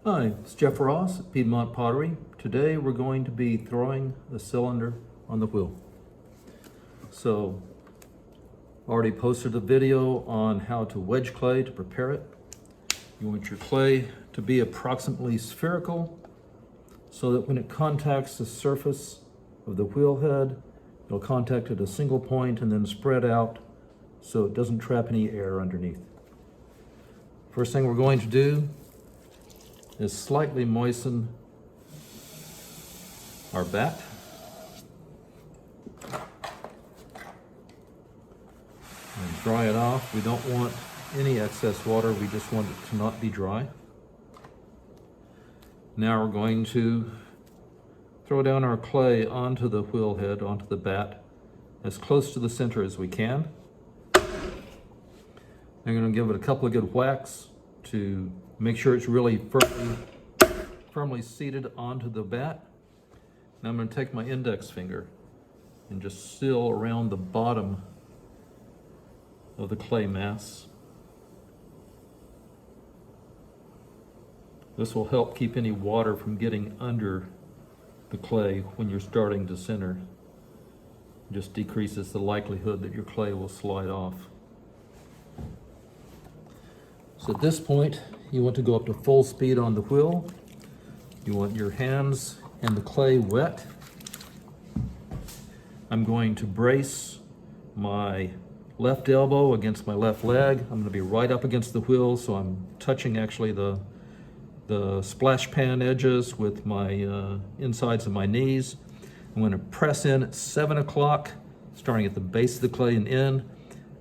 Hi, it's Jeff Ross at Piedmont Pottery. Today we're going to be throwing the cylinder on the wheel. So, already posted a video on how to wedge clay to prepare it. You want your clay to be approximately spherical so that when it contacts the surface of the wheel head, it'll contact at a single point and then spread out so it doesn't trap any air underneath. First thing we're going to do is slightly moisten our bat. And dry it off. We don't want any excess water, we just want it to not be dry. Now we're going to throw down our clay onto the wheel head, onto the bat, as close to the center as we can. I'm going to give it a couple of good whacks to make sure it's really firmly seated onto the bat. Now I'm going to take my index finger and just seal around the bottom of the clay mass. This will help keep any water from getting under the clay when you're starting to center. It just decreases the likelihood that your clay will slide off. So at this point, you want to go up to full speed on the wheel. You want your hands and the clay wet. I'm going to brace my left elbow against my left leg. I'm going to be right up against the wheel, so I'm touching actually the splash pan edges with my insides of my knees. I'm going to press in at 7 o'clock, starting at the base of the clay and in.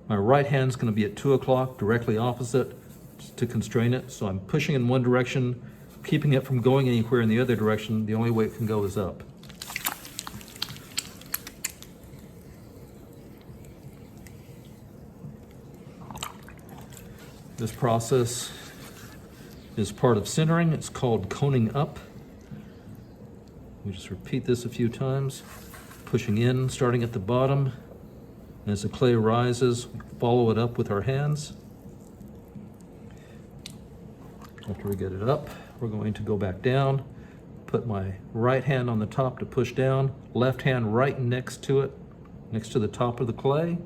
My right hand's going to be at 2 o'clock, directly opposite, to constrain it. So I'm pushing in one direction, keeping it from going anywhere in the other direction. The only way it can go is up. This process is part of centering. It's called coning up. We just repeat this a few times, pushing in, starting at the bottom. And as the clay rises, follow it up with our hands. After we get it up, we're going to go back down, put my right hand on the top to push down, left hand right next to it, next to the top of the clay,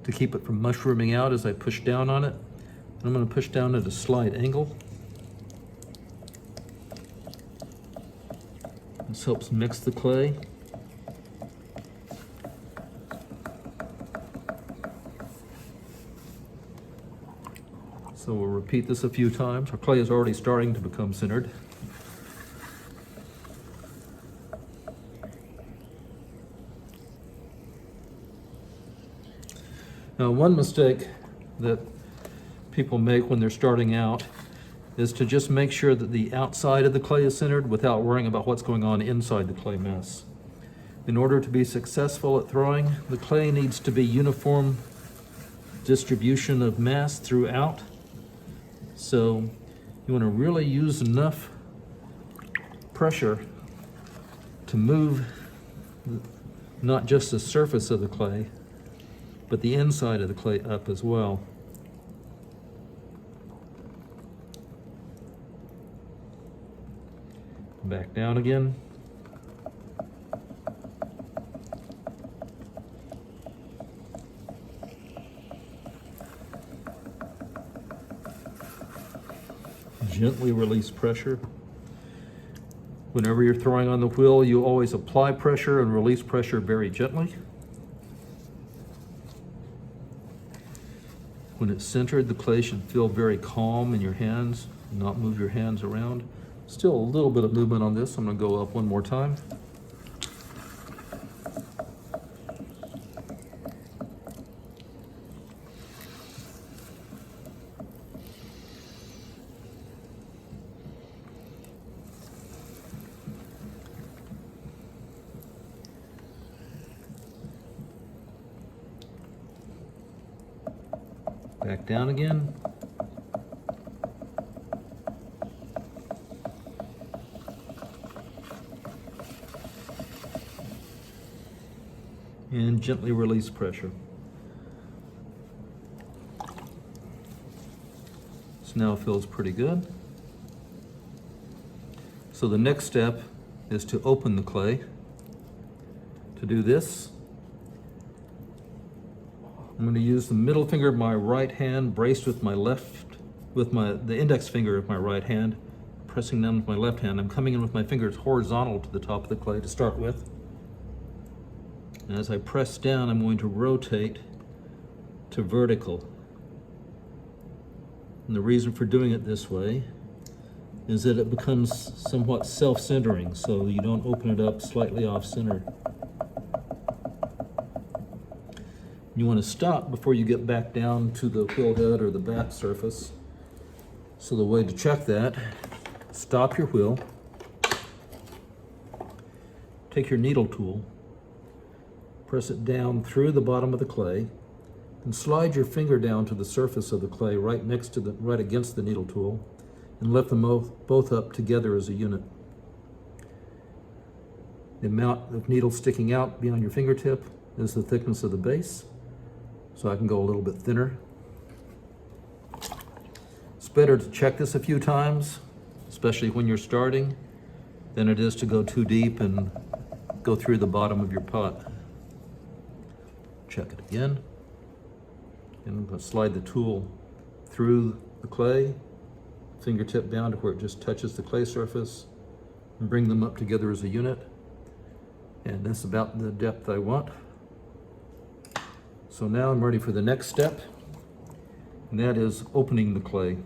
to keep it from mushrooming out as I push down on it. I'm going to push down at a slight angle. This helps mix the clay. So we'll repeat this a few times. Our clay is already starting to become centered. Now, one mistake that people make when they're starting out is to just make sure that the outside of the clay is centered without worrying about what's going on inside the clay mass. In order to be successful at throwing, the clay needs to be uniform distribution of mass throughout. So you want to really use enough pressure to move not just the surface of the clay, but the inside of the clay up as well. Back down again. Gently release pressure. Whenever you're throwing on the wheel, you always apply pressure and release pressure very gently. When it's centered, the clay should feel very calm in your hands, not move your hands around. Still a little bit of movement on this. I'm going to go up one more time. Back down again. And gently release pressure. This now feels pretty good. So the next step is to open the clay. To do this, I'm going to use the middle finger of my right hand braced with my the index finger of my right hand, pressing down with my left hand. I'm coming in with my fingers horizontal to the top of the clay to start with. And as I press down, I'm going to rotate to vertical. And the reason for doing it this way is that it becomes somewhat self-centering, so you don't open it up slightly off-center. You want to stop before you get back down to the wheel head or the back surface. So the way to check that, stop your wheel, take your needle tool, press it down through the bottom of the clay, and slide your finger down to the surface of the clay right against the needle tool, and lift them both up together as a unit. The amount of needle sticking out beyond your fingertip is the thickness of the base, so I can go a little bit thinner. It's better to check this a few times, especially when you're starting, than it is to go too deep and go through the bottom of your pot. Check it again. And I'm going to slide the tool through the clay, fingertip down to where it just touches the clay surface, and bring them up together as a unit. And that's about the depth I want. So now I'm ready for the next step, and that is opening the clay.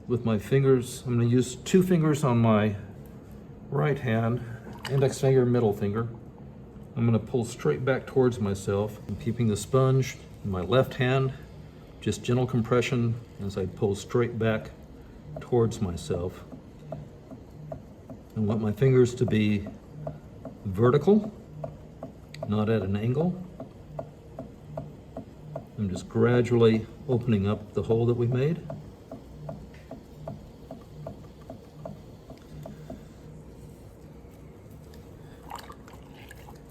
With my fingers, I'm going to use 2 fingers on my right hand, index finger, middle finger. I'm going to pull straight back towards myself. I'm keeping the sponge in my left hand, just gentle compression as I pull straight back towards myself. I want my fingers to be vertical, not at an angle. I'm just gradually opening up the hole that we made.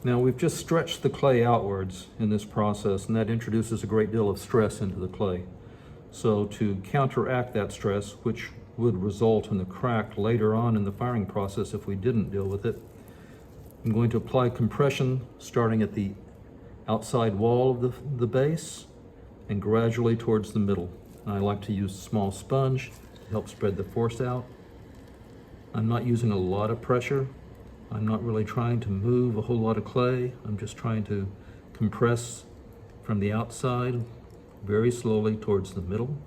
Now we've just stretched the clay outwards in this process, and that introduces a great deal of stress into the clay. So to counteract that stress, which would result in the crack later on in the firing process if we didn't deal with it, I'm going to apply compression starting at the outside wall of the base and gradually towards the middle. And I like to use a small sponge to help spread the force out. I'm not using a lot of pressure. I'm not really trying to move a whole lot of clay. I'm just trying to compress from the outside very slowly towards the middle.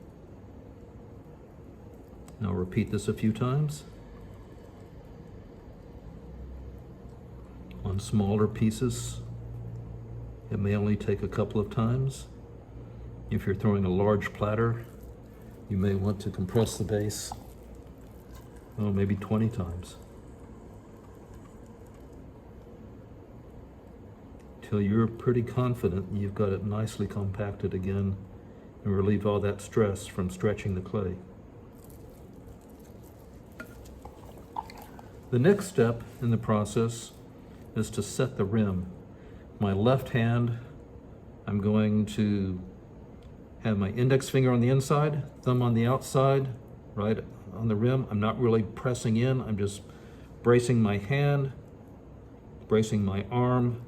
And I'll repeat this a few times. On smaller pieces, it may only take a couple of times. If you're throwing a large platter, you may want to compress the base, maybe 20 times. Till you're pretty confident you've got it nicely compacted again and relieve all that stress from stretching the clay. The next step in the process is to set the rim. My left hand, I'm going to have my index finger on the inside, thumb on the outside, right on the rim. I'm not really pressing in, I'm just bracing my hand, bracing my arm,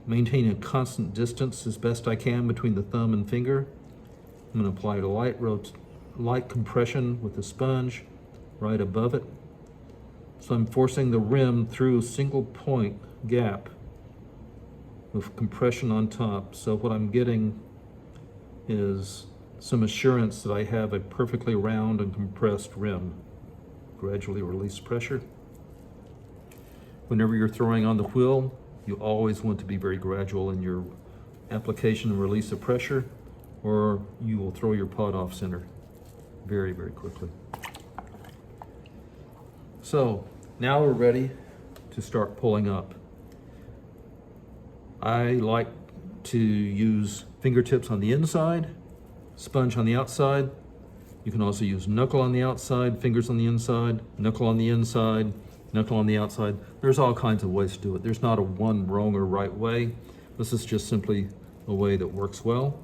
maintaining a constant distance as best I can between the thumb and finger. I'm going to apply a light compression with the sponge right above it. So I'm forcing the rim through a single point gap with compression on top. So what I'm getting is some assurance that I have a perfectly round and compressed rim. Gradually release pressure. Whenever you're throwing on the wheel, you always want to be very gradual in your application and release of pressure, or you will throw your pot off center very, very quickly. So now we're ready to start pulling up. I like to use fingertips on the inside, sponge on the outside. You can also use knuckle on the outside, fingers on the inside, knuckle on the inside, knuckle on the outside. There's all kinds of ways to do it. There's not a one wrong or right way. This is just simply a way that works well.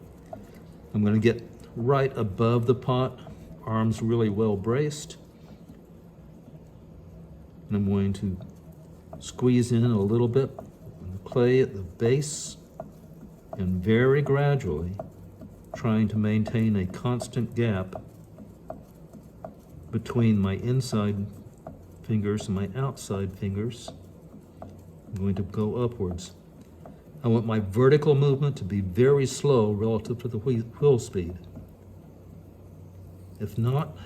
I'm going to get right above the pot, arms really well braced. And I'm going to squeeze in a little bit on the clay at the base and very gradually trying to maintain a constant gap between my inside fingers and my outside fingers. I'm going to go upwards. I want my vertical movement to be very slow relative to the wheel speed. If not,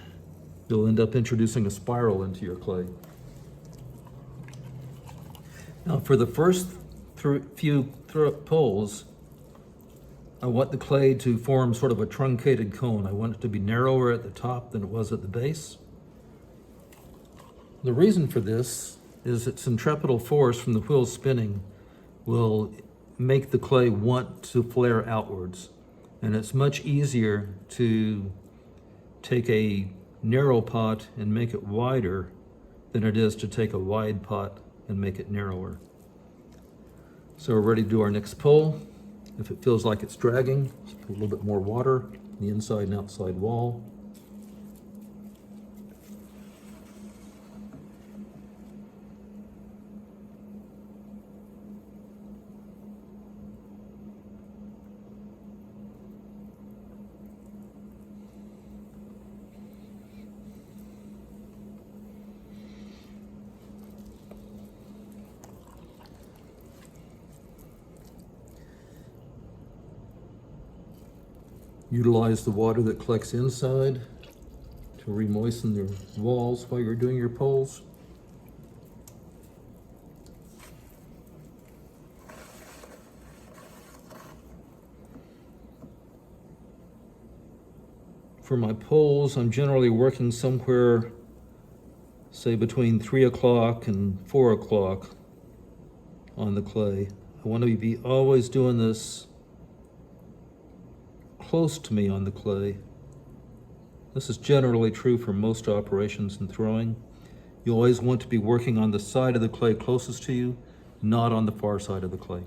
you'll end up introducing a spiral into your clay. Now for the first few pulls, I want the clay to form sort of a truncated cone. I want it to be narrower at the top than it was at the base. The reason for this is that centripetal force from the wheel spinning will make the clay want to flare outwards. And it's much easier to take a narrow pot and make it wider than it is to take a wide pot and make it narrower. So we're ready to do our next pull. If it feels like it's dragging, just put a little bit more water on the inside and outside wall. Utilize the water that collects inside to re-moisten the walls while you're doing your pulls. For my pulls, I'm generally working somewhere, say between 3 o'clock and 4 o'clock on the clay. I want to be always doing this close to me on the clay. This is generally true for most operations in throwing. You always want to be working on the side of the clay closest to you, not on the far side of the clay.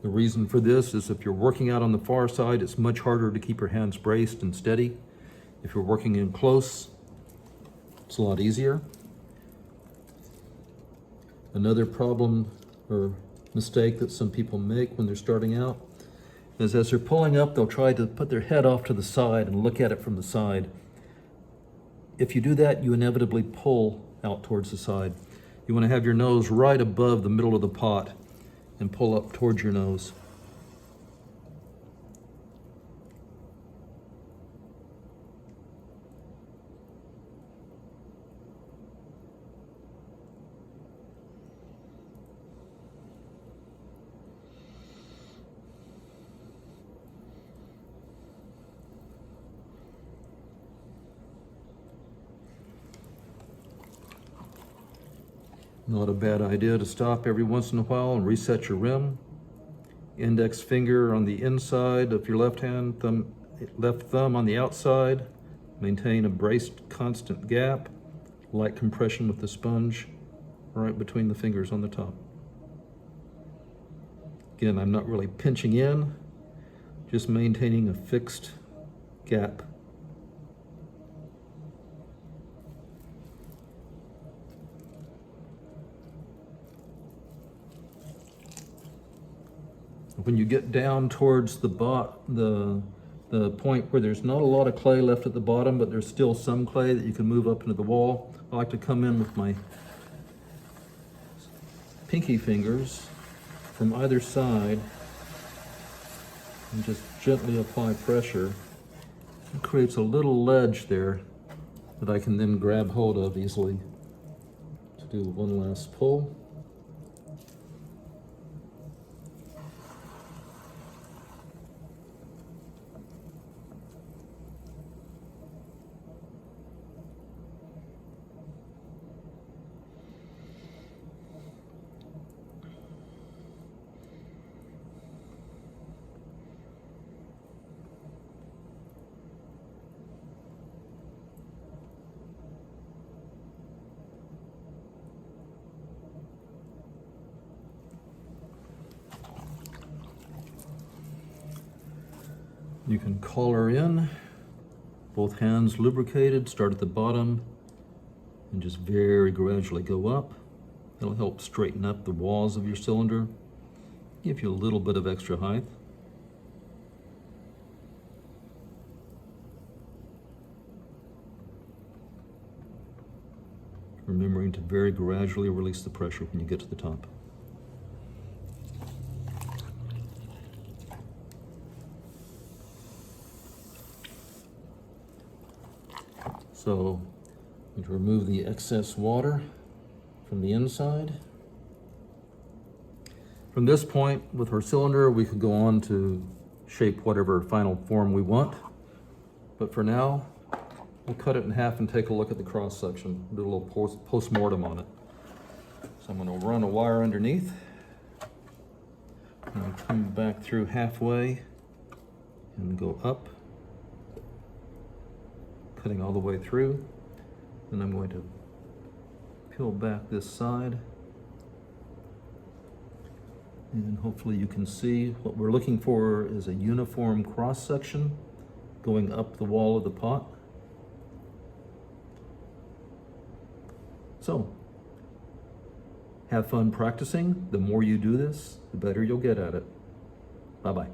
The reason for this is if you're working out on the far side, it's much harder to keep your hands braced and steady. If you're working in close, it's a lot easier. Another problem or mistake that some people make when they're starting out is as they're pulling up, they'll try to put their head off to the side and look at it from the side. If you do that, you inevitably pull out towards the side. You want to have your nose right above the middle of the pot and pull up towards your nose. Not a bad idea to stop every once in a while and reset your rim. Index finger on the inside of your left thumb on the outside. Maintain a braced constant gap. Light compression with the sponge right between the fingers on the top. Again, I'm not really pinching in, just maintaining a fixed gap. When you get down towards the point where there's not a lot of clay left at the bottom, but there's still some clay that you can move up into the wall, I like to come in with my pinky fingers from either side and just gently apply pressure. It creates a little ledge there that I can then grab hold of easily to do one last pull. You can collar in, both hands lubricated, start at the bottom, and just very gradually go up. It'll help straighten up the walls of your cylinder, give you a little bit of extra height. Remembering to very gradually release the pressure when you get to the top. So, I'm going to remove the excess water from the inside. From this point, with our cylinder, we could go on to shape whatever final form we want. But for now, we'll cut it in half and take a look at the cross section, do a little post-mortem on it. So I'm going to run a wire underneath, and I'll come back through halfway and go up, cutting all the way through. Then I'm going to peel back this side, and hopefully you can see what we're looking for is a uniform cross section going up the wall of the pot. So, have fun practicing. The more you do this, the better you'll get at it. Bye-bye.